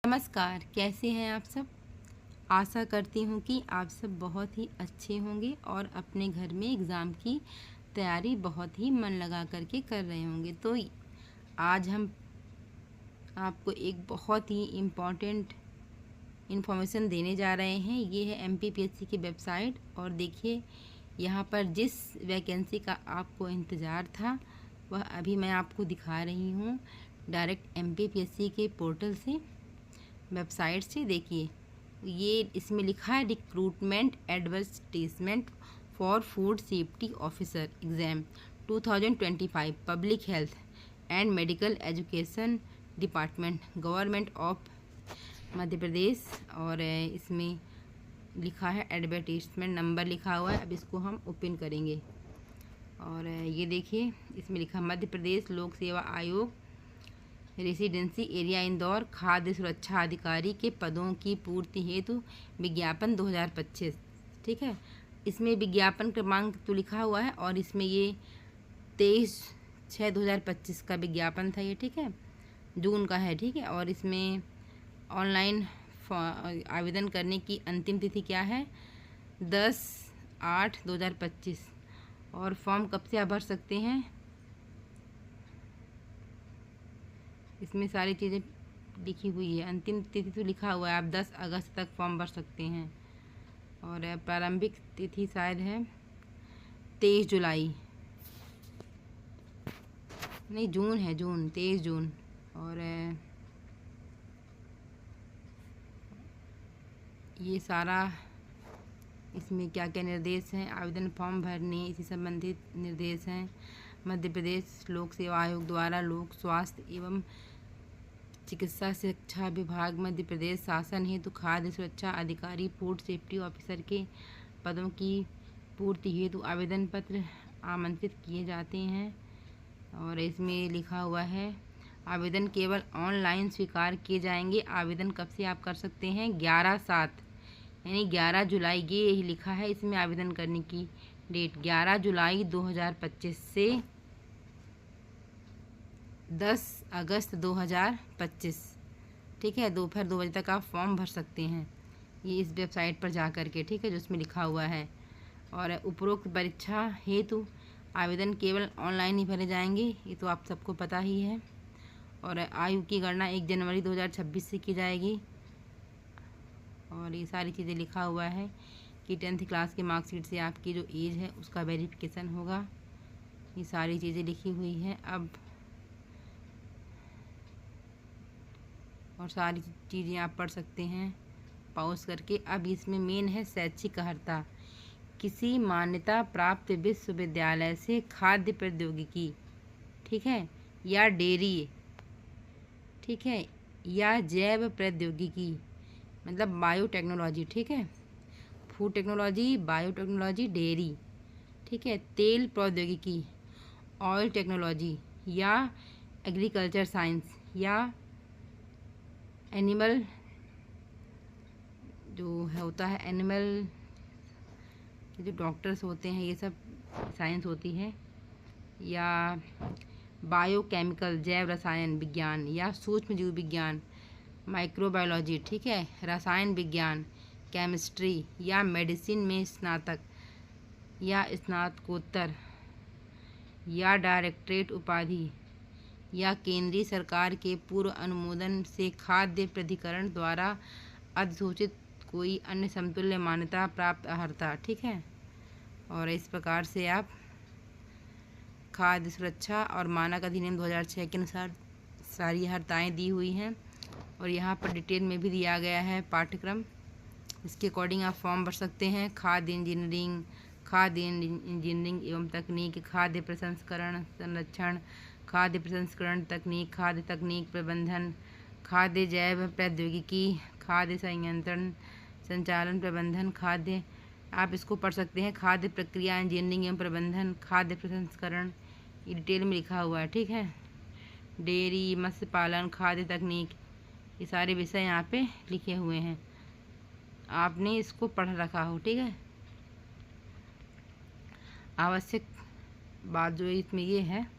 नमस्कार, कैसे हैं आप सब। आशा करती हूँ कि आप सब बहुत ही अच्छे होंगे और अपने घर में एग्ज़ाम की तैयारी बहुत ही मन लगा करके कर रहे होंगे। तो आज हम आपको एक बहुत ही इम्पॉर्टेंट इन्फॉर्मेशन देने जा रहे हैं। ये है एमपीपीएससी की वेबसाइट और देखिए यहाँ पर जिस वैकेंसी का आपको इंतज़ार था वह अभी मैं आपको दिखा रही हूँ डायरेक्ट एमपीपीएससी के पोर्टल से, वेबसाइट से। देखिए ये इसमें लिखा है recruitment advertisement for food safety officer exam 2025 public health and medical education department government of Madhya Pradesh. और इसमें लिखा है एडवर्टाइजमेंट नंबर लिखा हुआ है। अब इसको हम ओपन करेंगे और ये देखिए इसमें लिखा मध्य प्रदेश लोक सेवा आयोग रेसिडेंसी एरिया इंदौर खाद्य सुरक्षा अधिकारी के पदों की पूर्ति हेतु विज्ञापन 2025। ठीक है, इसमें विज्ञापन क्रमांक तो लिखा हुआ है और इसमें ये 23/6/2025 का विज्ञापन था ये। ठीक है, जून का है। ठीक है, और इसमें ऑनलाइन आवेदन करने की अंतिम तिथि क्या है 10/8/2025। और फॉर्म कब से आप भर सकते हैं, इसमें सारी चीज़ें लिखी हुई है। अंतिम तिथि तो लिखा हुआ है, आप 10 अगस्त तक फॉर्म भर सकते हैं। और प्रारंभिक तिथि शायद है 23 जुलाई, नहीं जून है, जून 23 जून। और ये सारा इसमें क्या क्या निर्देश हैं, आवेदन फॉर्म भरने इसी संबंधित निर्देश हैं। मध्य प्रदेश लोक सेवा आयोग द्वारा लोक स्वास्थ्य एवं चिकित्सा शिक्षा विभाग मध्य प्रदेश शासन हेतु खाद्य सुरक्षा अधिकारी फूड सेफ्टी ऑफिसर के पदों की पूर्ति हेतु आवेदन पत्र आमंत्रित किए जाते हैं। और इसमें लिखा हुआ है आवेदन केवल ऑनलाइन स्वीकार किए जाएंगे। आवेदन कब से आप कर सकते हैं 11/7 यानी 11 जुलाई, ये यही लिखा है इसमें आवेदन करने की डेट 11 जुलाई 2025 से 10 अगस्त 2025। ठीक है, दोपहर 2 बजे तक आप फॉर्म भर सकते हैं ये इस वेबसाइट पर जा कर के। ठीक है, जो उसमें लिखा हुआ है। और उपरोक्त परीक्षा हेतु आवेदन केवल ऑनलाइन ही भरे जाएंगे, ये तो आप सबको पता ही है। और आयु की गणना 1 जनवरी 2026 से की जाएगी। और ये सारी चीज़ें लिखा हुआ है कि 10th क्लास के मार्कशीट से आपकी जो एज है उसका वेरिफिकेशन होगा। ये सारी चीज़ें लिखी हुई हैं। अब और सारी चीज़ें आप पढ़ सकते हैं पॉज करके। अब इसमें मेन है शैक्षिक अर्हता, किसी मान्यता प्राप्त विश्वविद्यालय से खाद्य प्रौद्योगिकी, ठीक है, या डेयरी, ठीक है, या जैव प्रौद्योगिकी मतलब बायोटेक्नोलॉजी, ठीक है, फूड टेक्नोलॉजी, बायोटेक्नोलॉजी, डेयरी, ठीक है, तेल प्रौद्योगिकी, ऑयल टेक्नोलॉजी, या एग्रीकल्चर साइंस, या एनिमल जो है होता है एनिमल जो डॉक्टर्स होते हैं ये सब साइंस होती है, या बायोकेमिकल जैव रसायन विज्ञान, या सूक्ष्म जीव विज्ञान माइक्रोबायोलॉजी, ठीक है, रसायन विज्ञान केमिस्ट्री, या मेडिसिन में स्नातक या स्नातकोत्तर, या डायरेक्टरेट उपाधि, या केंद्रीय सरकार के पूर्व अनुमोदन से खाद्य प्राधिकरण द्वारा अधिसूचित कोई अन्य समतुल्य मान्यता प्राप्त अर्हता। ठीक है, और इस प्रकार से आप खाद्य सुरक्षा और मानक अधिनियम 2006 के अनुसार सारी अर्हताएँ दी हुई हैं। और यहाँ पर डिटेल में भी दिया गया है पाठ्यक्रम, इसके अकॉर्डिंग आप फॉर्म भर सकते हैं। खाद्य इंजीनियरिंग एवं तकनीक, खाद्य प्रसंस्करण संरक्षण, खाद्य प्रसंस्करण तकनीक, खाद्य तकनीक प्रबंधन, खाद्य जैव प्रौद्योगिकी, खाद्य संयंत्रण संचालन प्रबंधन, खाद्य, आप इसको पढ़ सकते हैं, खाद्य प्रक्रिया इंजीनियरिंग एवं प्रबंधन, खाद्य प्रसंस्करण, ये डिटेल में लिखा हुआ है। ठीक है, डेयरी, मत्स्य पालन, खाद्य तकनीक, ये सारे विषय यहाँ पे लिखे हुए हैं, आपने इसको पढ़ रखा हो। ठीक है, आवश्यक बात जो इसमें ये है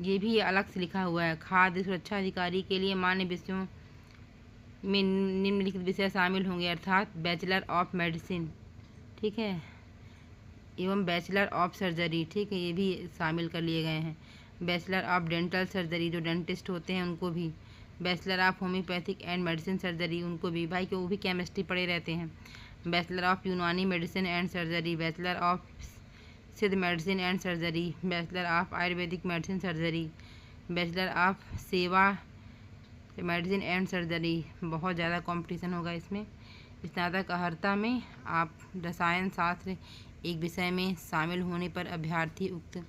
ये भी अलग से लिखा हुआ है। खाद्य सुरक्षा अधिकारी के लिए मान्य विषयों में निम्नलिखित विषय शामिल होंगे, अर्थात बैचलर ऑफ मेडिसिन, ठीक है, एवं बैचलर ऑफ सर्जरी, ठीक है, ये भी शामिल कर लिए गए हैं। बैचलर ऑफ डेंटल सर्जरी, जो डेंटिस्ट होते हैं उनको भी। Bachelor of homeopathic and medicine surgery, उनको भी, भाई कि वो भी केमिस्ट्री पढ़े रहते हैं। Bachelor of Unani medicine and surgery, bachelor of Siddha medicine and surgery, bachelor of Ayurvedic medicine surgery, bachelor of Sowa medicine and surgery. बहुत ज़्यादा कंपटीशन होगा इसमें। स्नातक अर्हता में आप रसायन शास्त्र एक विषय में शामिल होने पर अभ्यर्थी उक्त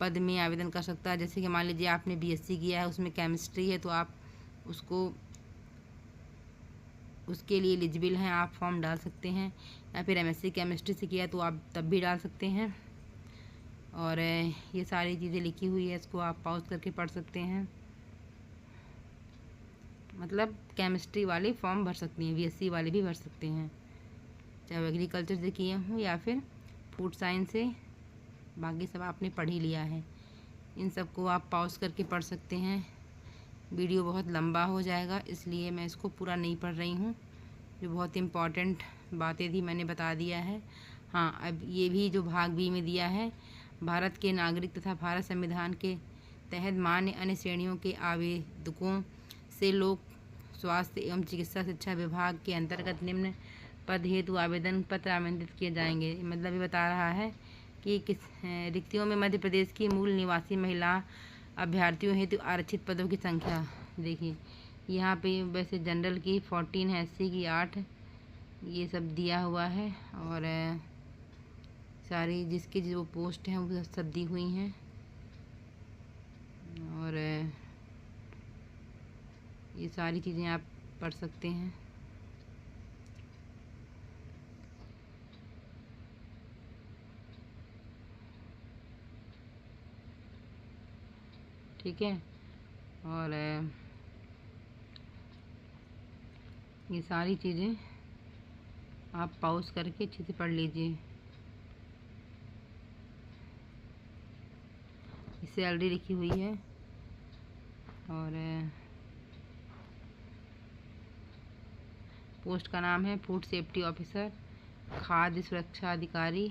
पद में आवेदन कर सकता है। जैसे कि मान लीजिए आपने बीएससी किया है, उसमें केमिस्ट्री है, तो आप उसको उसके लिए एलिजिबल हैं, आप फॉर्म डाल सकते हैं। या फिर एमएससी केमिस्ट्री से किया तो आप तब भी डाल सकते हैं। और ये सारी चीज़ें लिखी हुई है, इसको आप पॉज करके पढ़ सकते हैं। मतलब केमिस्ट्री वाले फॉर्म भर सकती हैं, बीएससी वाले भी भर सकते हैं, चाहे एग्रीकल्चर से किए हों या फिर फूड साइंस से। बाकी सब आपने पढ़ ही लिया है। इन सब को आप पॉज करके पढ़ सकते हैं। वीडियो बहुत लंबा हो जाएगा, इसलिए मैं इसको पूरा नहीं पढ़ रही हूँ। जो बहुत इम्पॉर्टेंट बातें थी मैंने बता दिया है। हाँ, अब ये भी जो भाग बी में दिया है, भारत के नागरिक तथा भारत संविधान के तहत मान्य अन्य श्रेणियों के आवेदकों से लोक स्वास्थ्य एवं चिकित्सा शिक्षा विभाग के अंतर्गत निम्न पद हेतु आवेदन पत्र आमंत्रित किए जाएंगे। मतलब ये बता रहा है कि किस रिक्तियों में मध्य प्रदेश की मूल निवासी महिला अभ्यर्थियों हेतु आरक्षित पदों की संख्या। देखिए यहाँ पे वैसे जनरल की 14 है, एससी की 8, ये सब दिया हुआ है। और सारी जिसकी जो पोस्ट हैं वो सब दी हुई हैं। और ये सारी चीज़ें आप पढ़ सकते हैं। ठीक है, और ये सारी चीज़ें आप पॉज करके अच्छे से पढ़ लीजिए। सैलरी लिखी हुई है। और पोस्ट का नाम है फूड सेफ्टी ऑफिसर, खाद्य सुरक्षा अधिकारी।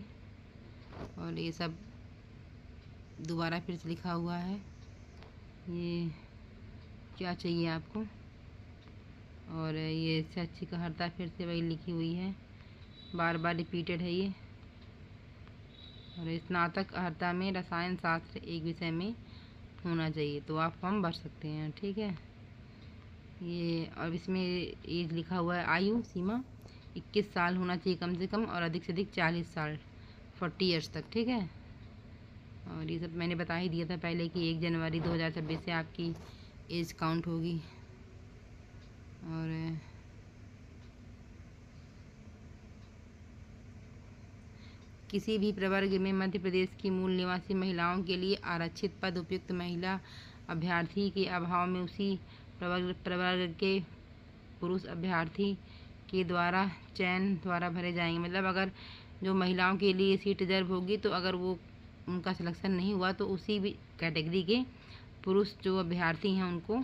और ये सब दोबारा फिर से लिखा हुआ है। ये क्या चाहिए आपको। और ये शैक्षिक अर्हता फिर से वही लिखी हुई है, बार बार रिपीटेड है ये। और स्नातक अर्हता में रसायन शास्त्र एक विषय में होना चाहिए, तो आप फॉर्म भर सकते हैं। ठीक है, ये अब इसमें एज लिखा हुआ है, आयु सीमा 21 साल होना चाहिए कम से कम, और अधिक से अधिक 40 साल, 40 ईयर्स तक। ठीक है, और ये सब मैंने बता ही दिया था पहले कि 1 जनवरी 2026 से आपकी एज काउंट होगी। और किसी भी प्रवर्ग में मध्य प्रदेश की मूल निवासी महिलाओं के लिए आरक्षित पद उपयुक्त महिला अभ्यर्थी के अभाव में उसी प्रवर्ग के पुरुष अभ्यर्थी के द्वारा चयन द्वारा भरे जाएंगे। मतलब अगर जो महिलाओं के लिए सीट रिजर्व होगी, तो अगर वो उनका सिलेक्शन नहीं हुआ तो उसी भी कैटेगरी के पुरुष जो अभ्यर्थी हैं उनको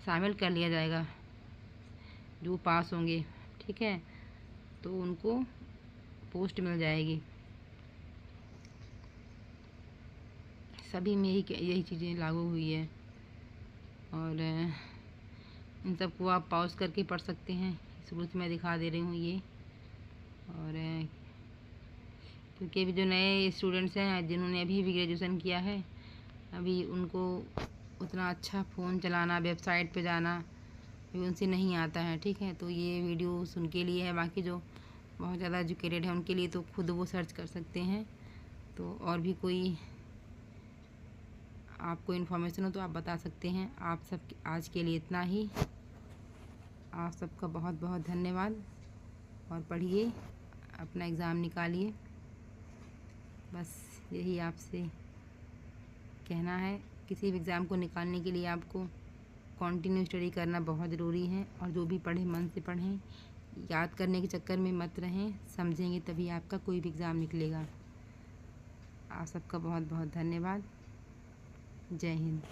शामिल कर लिया जाएगा, जो पास होंगे। ठीक है, तो उनको पोस्ट मिल जाएगी। सभी में यही चीज़ें लागू हुई है। और इन सब को आप पॉज करके पढ़ सकते हैं। शुरू से मैं दिखा दे रही हूँ ये। और क्योंकि अभी जो नए स्टूडेंट्स हैं जिन्होंने अभी भी ग्रेजुएशन किया है, अभी उनको उतना अच्छा फ़ोन चलाना, वेबसाइट पे जाना अभी उनसे नहीं आता है। ठीक है, तो ये वीडियो उनके लिए है। बाकी जो बहुत ज़्यादा एजुकेटेड है उनके लिए तो खुद वो सर्च कर सकते हैं। तो और भी कोई आपको इन्फॉर्मेशन हो तो आप बता सकते हैं। आप सब आज के लिए इतना ही। आप सबका बहुत बहुत धन्यवाद। और पढ़िए, अपना एग्ज़ाम निकालिए। बस यही आपसे कहना है। किसी भी एग्ज़ाम को निकालने के लिए आपको कंटिन्यू स्टडी करना बहुत ज़रूरी है। और जो भी पढ़ें मन से पढ़ें, याद करने के चक्कर में मत रहें। समझेंगे तभी आपका कोई भी एग्ज़ाम निकलेगा। आप सबका बहुत बहुत धन्यवाद। जय हिंद।